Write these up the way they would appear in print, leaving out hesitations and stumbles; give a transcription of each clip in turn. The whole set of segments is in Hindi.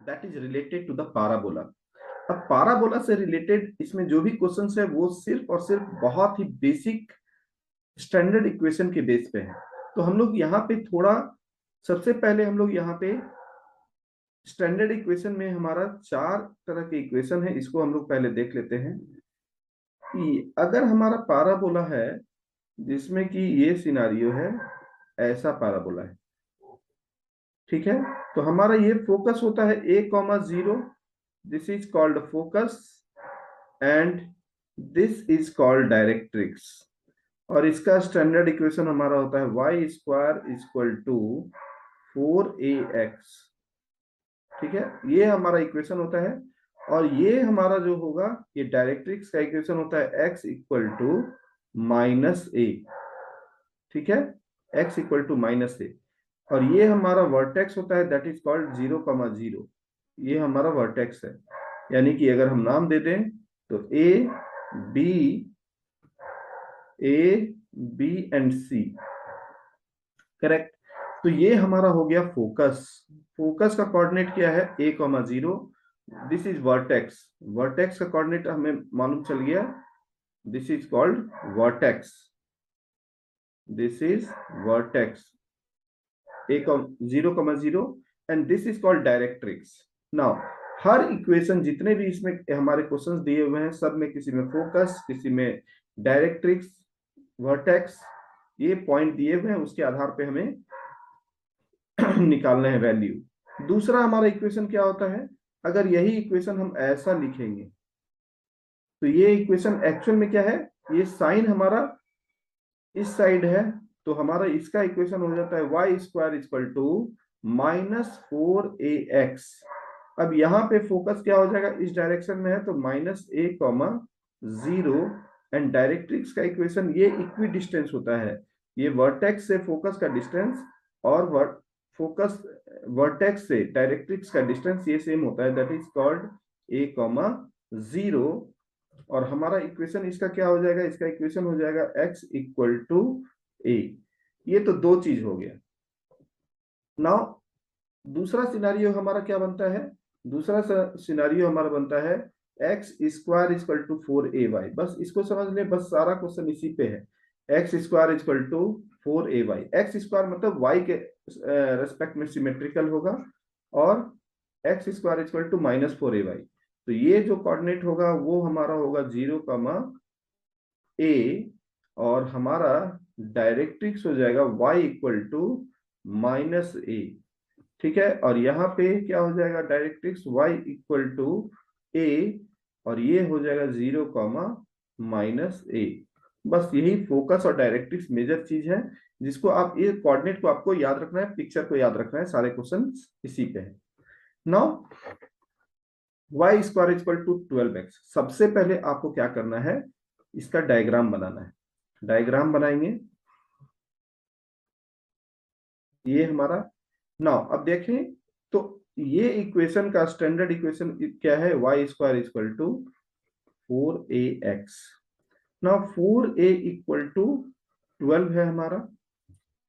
That is related to the parabola. अब पाराबोला से रिलेटेड इसमें जो भी क्वेश्चंस है वो सिर्फ और सिर्फ बहुत ही बेसिक स्टैंडर्ड इक्वेशन के बेस पे है। तो हम लोग यहाँ पे थोड़ा, सबसे पहले हम लोग यहाँ पे स्टैंडर्ड इक्वेशन में हमारा 4 तरह के इक्वेशन है, इसको हम लोग पहले देख लेते हैं कि अगर हमारा पाराबोला है जिसमें कि ये सिनारियो है, ऐसा पाराबोला है, ठीक है। तो हमारा ये फोकस होता है a,0, this is called focus and this is called directrix. और इसका स्टैंडर्ड इक्वेशन हमारा होता है y square equal to 4ax, ठीक है। ये हमारा इक्वेशन होता है। और ये हमारा जो होगा, ये डायरेक्ट्रिक्स का इक्वेशन होता है x इक्वल टू -a, ठीक है, x इक्वल टू -a। और ये हमारा वर्टेक्स होता है दैट इज कॉल्ड 0,0, ये हमारा वर्टेक्स है। यानी कि अगर हम नाम दे दें तो a b and c, correct. तो ये हमारा हो गया फोकस। फोकस का कोऑर्डिनेट क्या है, a,0, this is vertex. Vertex का कोऑर्डिनेट हमें मालूम चल गया, this is called vertex, this is vertex a,0,0 and this is called directrix. Now her equation जितने भी इसमें हमारे क्वेश्चंस दिए हुए हैं, सब में किसी में फोकस, किसी में डायरेक्ट्रिक्स, वर्टेक्स, ये पॉइंट दिए हुए हैं, उसके आधार पे हमें निकालना है वैल्यू। दूसरा हमारा इक्वेशन क्या होता है, अगर यही इक्वेशन हम ऐसा लिखेंगे तो ये इक्वेशन एक्चुअल में क्या है, ये साइन हमारा इस साइड है, तो हमारा इसका इक्वेशन हो जाता है y square equal to -4ax। अब यहाँ पे फोकस क्या हो जाएगा, इस डायरेक्शन में है तो -a,0 एंड डायरेक्ट्रिक्स का इक्वेशन ये इक्वी डिस्टेंस होता है, ये वर्टेक्स से फोकस का डिस्टेंस और फोकस वर्टेक्स से डायरेक्ट्रिक्स का डिस्टेंस ये सेम होता है, दैट इज कॉल्ड a,0। और हमारा इक्वेशन इसका क्या हो जाएगा, इसका इक्वेशन हो जाएगा x इक्वल टू a। ये तो दो चीज हो गया। नाउ दूसरा सिनारियो हमारा क्या बनता है, दूसरा सिनारियो हमारा बनता है x square equal to 4ay। बस इसको समझ ले, बस सारा क्वेश्चन इसी पे है। x square equal to 4ay, x square मतलब y के रेस्पेक्ट में सिमेट्रिकल होगा, और x square equal to -4ay। तो ये जो कोऑर्डिनेट होगा वो हमारा होगा 0,a, और हमारा डायरेक्ट्रिक्स हो जाएगा y इक्वल टू -a, ठीक है। और यहाँ पे क्या हो जाएगा, directrix y equal to a, और ये हो जाएगा 0,-a। बस यही फोकस और डायरेक्ट्रिक्स मेजर चीज है, जिसको आप, ये कोऑर्डिनेट को आपको याद रखना है, पिक्चर को याद रखना है, सारे क्वेश्चन इसी पे है। Now y square equal to 12x, सबसे पहले आपको क्या करना है, इसका डायग्राम बनाना है। डायग्राम बनाएंगे, ये हमारा। नाउ अब देखें तो ये इक्वेशन का स्टैंडर्ड इक्वेशन क्या है, y square equal to 4ax। Now 4a equal to 12 है हमारा,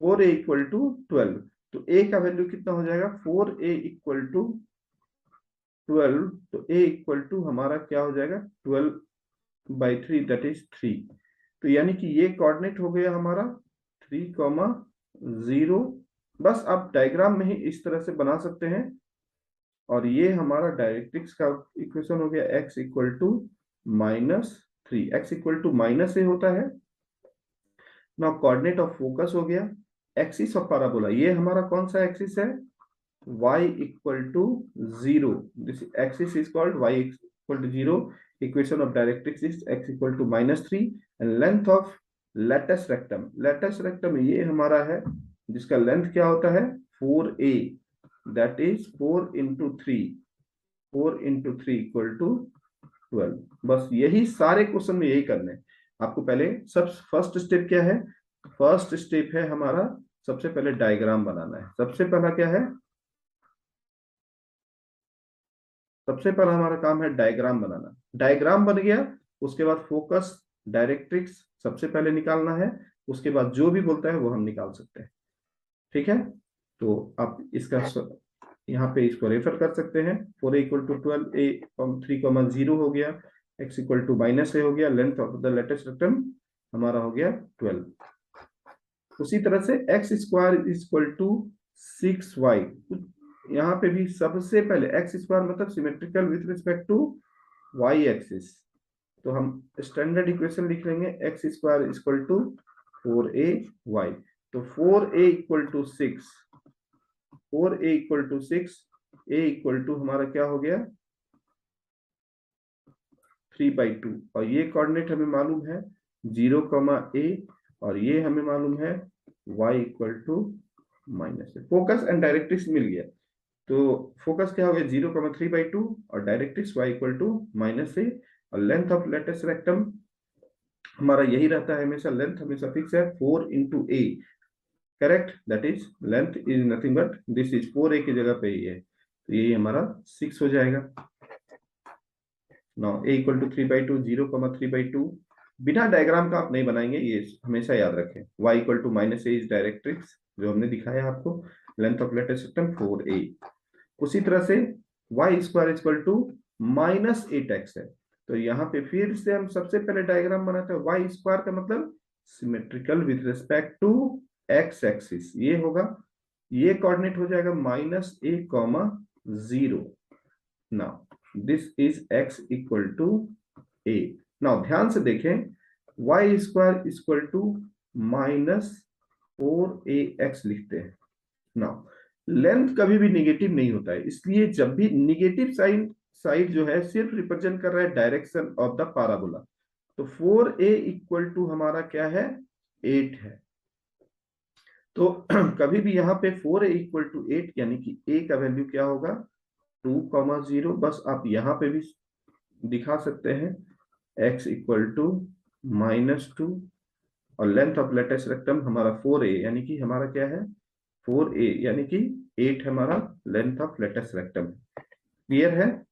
4a इक्वल टू 12, तो a का वैल्यू कितना हो जाएगा, 4a इक्वल टू 12, तो a इक्वल टू हमारा क्या हो जाएगा, 12/3, दैट इज 3। तो यानी कि ये कोऑर्डिनेट हो गया हमारा 3,0। बस आप डायग्राम में ही इस तरह से बना सकते हैं। और ये हमारा डायरेक्ट्रिक्स का इक्वेशन हो गया x equal to -3, x equal to -a होता है। नाउ कोऑर्डिनेट ऑफ फोकस हो गया, एक्सिस ऑफ पैराबोला, ये हमारा कौन सा एक्सिस है, y equal to 0, this axis is called y equal to 0। Equation of directrix is x equal to -3 and length of latus rectum, latus rectum ये हमारा है जिसका लेंथ क्या होता है 4a, that is 4 into 3, 4 into 3 equal to 12। बस यही सारे क्वेश्चन में यही करने हैं आपको। पहले सब फर्स्ट स्टेप क्या है, फर्स्ट स्टेप है हमारा सबसे पहले डायग्राम बनाना है। सबसे पहला क्या है, सबसे पहला हमारा काम है डायग्राम बनाना। डायग्राम बन गया, उसके बाद फोकस डायरेक्ट्रिक्स सबसे पहले निकालना है, उसके बाद जो भी बोलता है वो हम निकाल सकते हैं, ठीक है। तो आप इसका यहाँ पे इसको रेफर कर सकते हैं। 4a इक्वल टू 12, a 3,0 हो गया, x इक्वल टू -a हो गया, length of the latus rectum हमारा हो गया 12। उसी तरह से x square equal to 6y, यहाँ पे भी सबसे पहले x स्क्वायर मतलब symmetrical with respect to y axis, तो हम स्टैंडर्ड इक्वेशन लिख लेंगे x square equal to 4ay। तो 4a equal to 6, 4a equal to 6, a equal to हमारा क्या हो गया 3/2, और ये कोऑर्डिनेट हमें मालूम है 0, a, और ये हमें मालूम है y equal to -a। Focus and directrix मिल गया, तो फोकस क्या हो गया 0, 3/2 और directrix y equal to -a, और लेंथ ऑफ लेटेस्ट रेक्टम हमारा यही रहता है हमेशा, लेंथ हमेशा फिक्स है 4 into a, correct, that is length is nothing but this is 4a की जगह पे ही है, तो यही हमारा 6 हो जाएगा। नाउ a इक्वल टू 3/2, 0, 3/2, बिना डायग्राम का आप नहीं बनाएंगे, ये हमेशा याद रखें। y equal to -a is directrix जो हमने दिखाया आपको, length of latus rectum 4a। उसी तरह से y square equal to -8x है, तो यहाँ पे फिर से हम सबसे पहले डायग्राम बनाते हैं। y स्क्वायर का मतलब symmetrical with respect to x axis, ये होगा, ये कोऑर्डिनेट हो जाएगा -a, 0। Now this is x equal to a। Now ध्यान से देखें, y square equal to -4ax लिखते हैं। नाउ लेंथ कभी भी निगेटिव नहीं होता है, इसलिए जब भी निगेटिव साइड जो है सिर्फ रिप्रेजेंट कर रहा है डायरेक्शन ऑफ द पैराबोला, तो 4a इक्वल टू हमारा क्या है 8 है, तो कभी भी यहाँ पे 4a इक्वल टू 8 यानी कि a का वैल्यू क्या होगा 2, 0। बस आप यहाँ पे भी दिखा सकते हैं x इक्वल टू -2, और लेंथ ऑफ लेटेस्ट रेक्टम हमारा 4a यानी कि हमारा क्या है 4a यानी कि 8 हमारा length of latus rectum. Clear है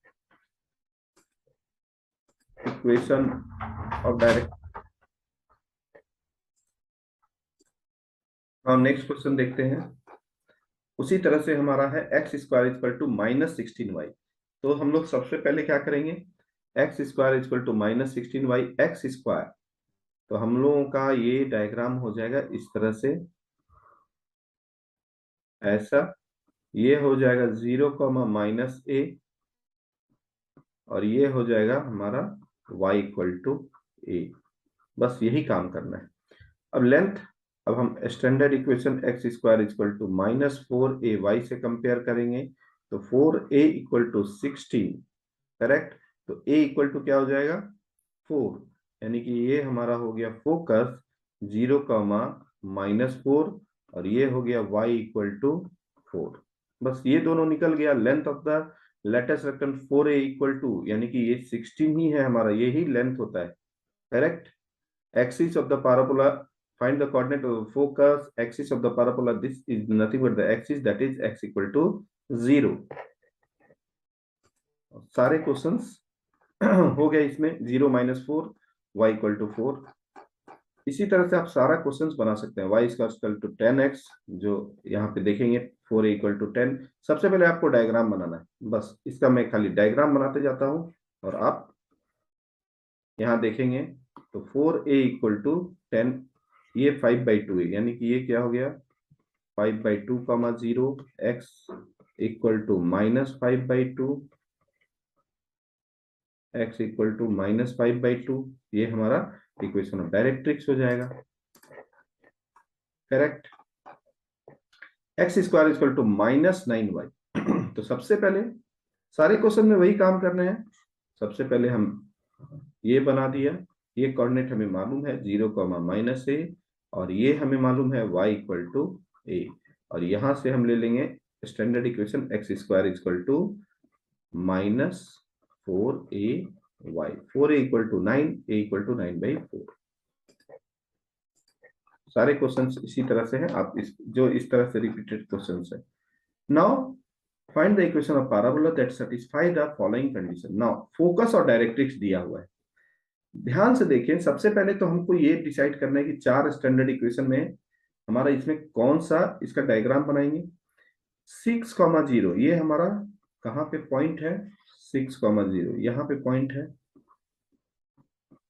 इक्वेशन ऑफ डायरेक्ट। हम नेक्स्ट क्वेश्चन देखते हैं। उसी तरह से हमारा है x square equal to -16y, तो हम लोग सबसे पहले क्या करेंगे, x square equal to -16y x square, तो हम लोगों का ये डायग्राम हो जाएगा इस तरह से, ऐसा, ये हो जाएगा 0, -a, और ये हो जाएगा हमारा y इक्वल टू a। बस यही काम करना है। अब लेंथ, अब हम standard equation x square equal to -4ay से कंपेयर करेंगे, तो 4a इक्वल टू 16, करेक्ट, तो a इक्वल टू क्या हो जाएगा 4, यानी कि ये हमारा हो गया फोकस 0, -4, और ये हो गया y इक्वल टू 4। बस ये दोनों निकल गया। Length of the latus rectum 4a equal to, यानी कि ये 16 ही है हमारा, यही लेंथ होता है, correct. Axis of the parabola, find the coordinate of the focus axis of the parabola, this is nothing but the axis, that is x equal to 0। सारे क्वेश्चंस हो गए इसमें, 0, -4, y इक्वल टू 4। इसी तरह से आप सारा क्वेश्चंस बना सकते हैं। y इक्वल टू 10x, जो यहाँ पे देखेंगे 4a इक्वल टू 10। सबसे पहले आपको डायग्राम बनाना है, बस इसका मैं खाली डायग्राम बनाते जाता हूँ, और आप यहाँ देखेंगे तो 4a इक्वल टू 10, ये 5/2 है, यानी कि ये क्या हो गया 5/2, 0, x equal to -5/2, x equal to -5/2, ये हमारा इक्वेशन ऑफ डायरेक्ट्रिक्स हो जाएगा, correct. x square equal to -9y, तो सबसे पहले सारे क्वेश्चन में वही काम करने हैं। सबसे पहले हम ये बना दिया, ये कोऑर्डिनेट हमें मालूम है 0, -a, और ये हमें मालूम है y इक्वल टू a, और यहां से हम ले लेंगे standard equation x square equal to -4ay, 4a equal to 9, a equal to 9/4। सारे क्वेश्चंस इसी तरह से हैं, आप इस तरह से रिपीटेड क्वेश्चंस है। Now find the equation of parabola that satisfy the following condition. Now focus और डायरेक्ट्रिक्स दिया हुआ है, ध्यान से देखें। सबसे पहले तो हमको ये डिसाइड करना है कि चार स्टैंडर्ड इक्वेशन में हमारा इसमें कौन सा इसका डायग्राम बनाएंगे। 6,0 ये हमारा कहाँ पे पॉइंट है, 6,0 यहाँ पे पॉइंट है,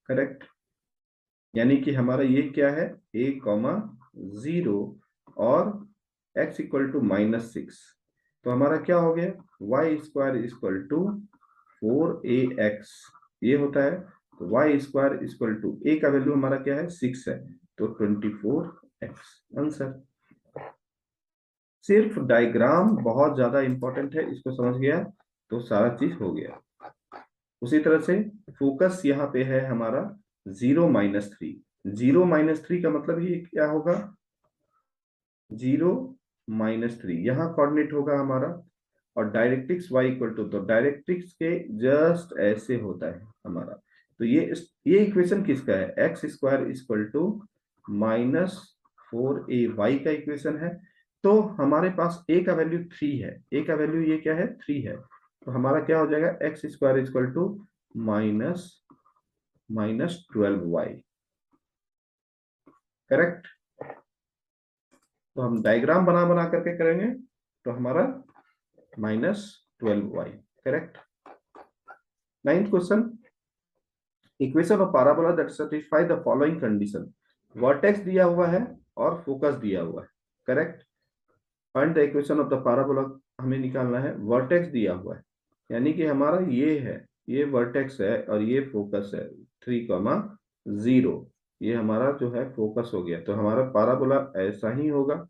करेक्ट। यानी कि हमारा ये क्या है, a,0 और x=-6। तो हमारा क्या हो गया, y² = 4ax, ये होता है। तो y² a का वैल्यू हमारा क्या है, 6 है, तो 24x आंसर। सिर्फ डायग्राम बहुत ज्यादा इंपॉर्टेंट है, इसको समझ गया तो सारा चीज हो गया। उसी तरह से फोकस यहाँ पे है हमारा 0-3। 0-3 का मतलब ये क्या होगा, 0-3 यहाँ कोऑर्डिनेट होगा हमारा, और डायरेक्ट्रिक्स y=, तो डायरेक्ट्रिक्स के जस्ट ऐसे होता है हमारा। तो ये इक्वेशन किसका है, x² = -4ay का इक्वेशन है। तो हमारे पास a का वैल्यू 3 है, a का वैल्यू ये क्या है, 3 है। तो हमारा क्या हो जाएगा, x² = -12y, करेक्ट। तो हम डायग्राम बना बना करके करेंगे, तो हमारा -12y, correct. 9th question, equation of parabola that satisfy the following condition. Vertex दिया हुआ है और फोकस दिया हुआ है, correct. Find the equation of the parabola, हमें निकालना है, वर्टेक्स दिया हुआ है, यानी कि हमारा ये है, ये वर्टेक्स है और ये फोकस है, 3,0, ये हमारा जो है फोकस हो गया। तो हमारा पैराबोला ऐसा ही होगा,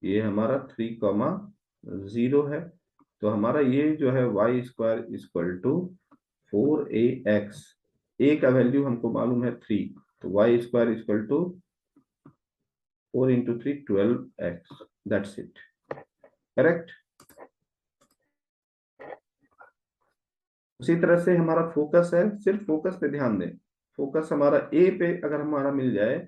ये हमारा 3,0 है। तो हमारा ये जो है y² = 4ax, a का वैल्यू हमको मालूम है 3, तो y² = 4 × 3 12x, that's it, correct. उसी तरह से हमारा फोकस है, सिर्फ फोकस पे ध्यान दें। फोकस हमारा ए पे अगर हमारा मिल जाए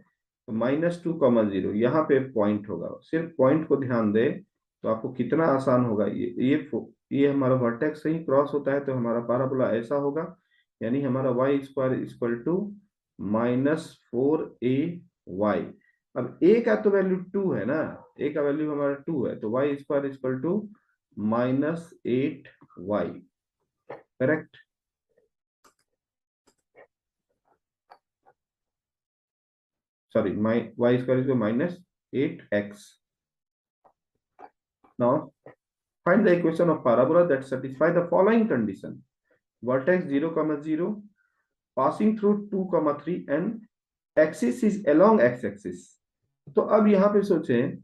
तो -2,0 यहाँ पे पॉइंट होगा, सिर्फ पॉइंट को ध्यान दें तो आपको कितना आसान होगा। ये हमारा वर्टेक्स से ही क्रॉस होता है, तो हमारा पैराबोला ऐसा होगा, यानी हमारा y² = -4ay। अब a का तो वैल्यू 2 है ना, a का वैल्यू हमारा 2 है, तो y² = -8y, correct. Sorry, my y² = -8x. Now find the equation of parabola that satisfy the following condition. Vertex 0,0 passing through 2,3 and axis is along x-axis. तो अब यहाँ पे सोचें,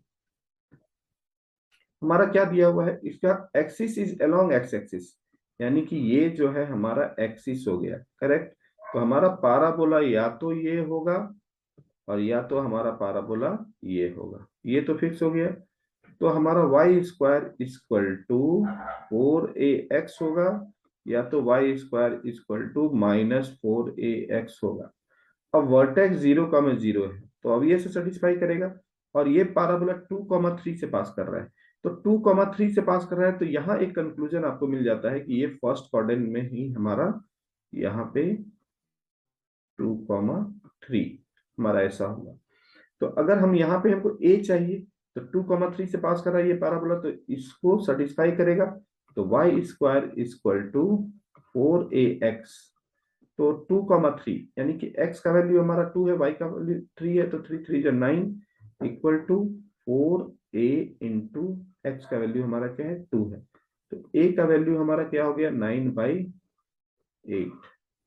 हमारा क्या दिया हुआ है, इसका axis is along x axis, यानी कि ये जो है हमारा एक्सिस हो गया, करेक्ट। तो हमारा पाराबोला या तो ये होगा और या तो हमारा पाराबोला ये होगा, ये तो फिक्स हो गया। तो हमारा y² = 4ax होगा, या तो y² = -4ax होगा। अब वर्टेक्स 0,0 है, तो अब ये से सेटिस्फाई करेगा, और ये पैराबोला 2,3 से पास कर रहा है। तो 2,3 से पास कर रहा है, तो यहाँ एक कंक्लूजन आपको मिल जाता है कि ये फर्स्ट क्वाड्रेंट में ही हमारा, यहाँ पे 2,3 हमारा ऐसा होगा। तो अगर हम यहाँ पे हमको a चाहिए, तो 2,3 से पास कर रहा है ये पैराबोला, तो इसको सेटिस्फाई करेगा। तो y² = 4ax, तो 2,3 यानी कि x का वैल्यू हमारा 2 है, y का वैल्यू 3 है, तो 3 3 = 9 = 4a × x का वैल्यू हमारा क्या है, 2 है। तो a का वैल्यू हमारा क्या हो गया, 9/8।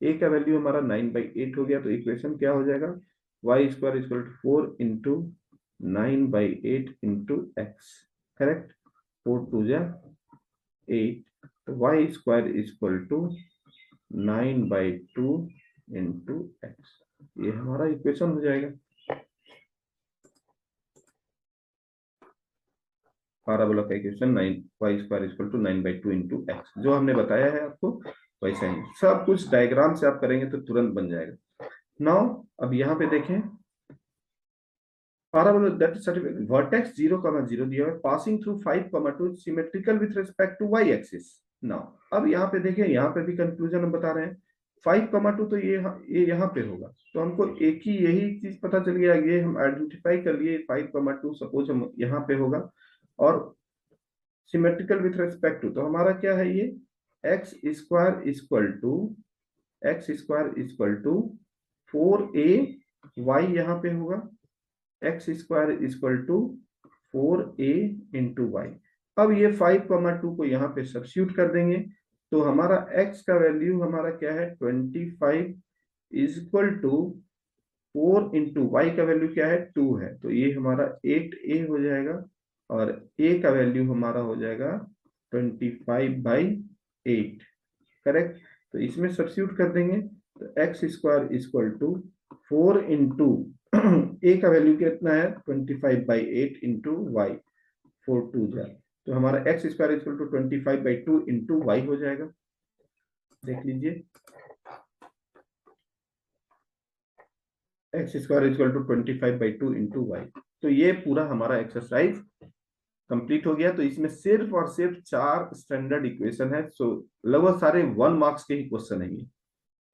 a का वैल्यू हमारा 9/8 हो गया, तो इक्वेशन क्या हो जाएगा, y² = 4 × 9/8 × x, करेक्ट। 4 2 = 8, तो y² = 9/2 × x, ये हमारा इक्वेशन हो जाएगा। पैराबोला का इक्वेशन 9y² = 9/2 × x, जो हमने बताया है आपको वैसा ही सब कुछ डायग्राम से आप करेंगे तो तुरंत बन जाएगा। नाउ अब यहाँ पे देखें, parabola that is vertex 0,0 दिया है, passing through 5,2 symmetrical with respect to y axis. Now अब यहाँ पे देखें, यहाँ पे भी कंक्लूजन हम बता रहे हैं, 5,2 तो ये यहाँ पे होगा, तो हमको एक ही यही चीज पता चल गया, ये हम आइडेंटिफाई कर लिए 5,2 सपोज हम यहाँ पे होगा, और सिमेट्रिकल विथ रेस्पेक्ट टू, तो हमारा क्या है ये x square equal to 4a y यहाँ पे होगा, x square equal to 4a into y. अब ये 5,2 को यहाँ पे सब्स्टिट्यूट कर देंगे, तो हमारा x का वैल्यू हमारा क्या है 25 इक्वल टू 4 इंटू वाई का वैल्यू क्या है 2 है, तो ये हमारा 8a हो जाएगा, और a का वैल्यू हमारा हो जाएगा 25/8। करेक्ट, तो इसमें सब्स्टिट्यूट कर देंगे, तो x square equal to 4 into a का वैल्यू कितना है 25/8 इंटू वाई, 4 2 जा, तो हमारा x square equal to 25/2 into y हो जाएगा। देख लीजिए, x square equal to 25/2 into y. तो ये पूरा हमारा एक्सरसाइज कंप्लीट हो गया। तो इसमें सिर्फ और सिर्फ 4 स्टैंडर्ड इक्वेशन है, सो लगभग सारे 1 मार्क्स के ही क्वेश्चन है ये।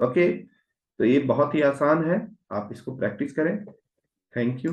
ओके, तो ये बहुत ही आसान है, आप इसको प्रैक्टिस करें। Thank you.